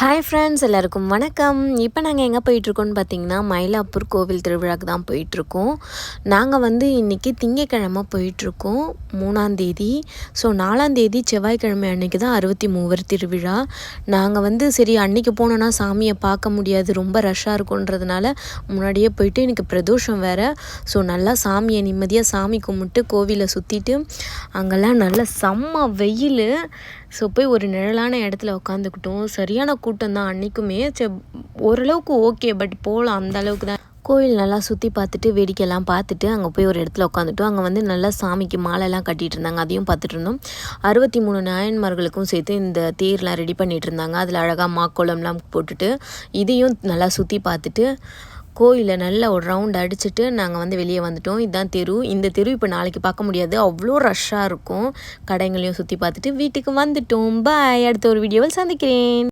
Hi friends, எல்லாருக்கும் வணக்கம். இப்போ நாங்கள் எங்கே போயிட்டுருக்கோன்னு பார்த்தீங்கன்னா, மயிலாப்பூர் கோவில் திருவிழாக்கு தான் போயிட்டுருக்கோம். நாங்கள் இன்றைக்கி திங்கக்கிழமை போயிட்டுருக்கோம், 3ஆந்தேதி. ஸோ 4ஆந்தேதி செவ்வாய்க்கிழமை அன்றைக்கி தான் 63 திருவிழா. நாங்கள் சரி அன்றைக்கி போனோன்னா சாமியை பார்க்க முடியாது, ரொம்ப ரஷ்ஷாக இருக்குன்றதுனால முன்னாடியே போயிட்டு எனக்கு பிரதோஷம் வேறு. ஸோ நல்லா சாமியை நிம்மதியாக சாமி கும்பிட்டு கோவிலை சுற்றிட்டு அங்கெல்லாம் நல்லா செம்ம வெயில். ஸோ போய் ஒரு நிழலான இடத்துல உட்காந்துக்கிட்டோம். சரியான கூட்டம் தான் அன்றைக்குமே. ஓரளவுக்கு ஓகே, பட் போகலாம் அந்த அளவுக்கு தான். கோவில் நல்லா சுற்றி பார்த்துட்டு வேடிக்கையெல்லாம் பார்த்துட்டு அங்கே போய் ஒரு இடத்துல உட்காந்துட்டோம். அங்கே நல்லா சாமிக்கு மாலைலாம் கட்டிகிட்டு இருந்தாங்க, அதையும் பார்த்துட்டு இருந்தோம். 63 நாயன்மார்களுக்கும் சேர்த்து இந்த தேர்லாம் ரெடி பண்ணிகிட்டு இருந்தாங்க. அதில் அழகாக மாக்கோளம்லாம் போட்டுட்டு இதையும் நல்லா சுற்றி பார்த்துட்டு கோயிலை நல்லா ஒரு ரவுண்ட் அடிச்சுட்டு நாங்கள் வெளியே வந்துட்டோம். இதுதான் தெரு. இந்த தெரு இப்போ நாளைக்கு பார்க்க முடியாது, அவ்வளோ ரஷ்ஷாக இருக்கும். கடைங்களையும் சுற்றி பார்த்துட்டு வீட்டுக்கு வந்துட்டோம். பாய், அடுத்த ஒரு வீடியோவில் சந்திக்கிறேன்.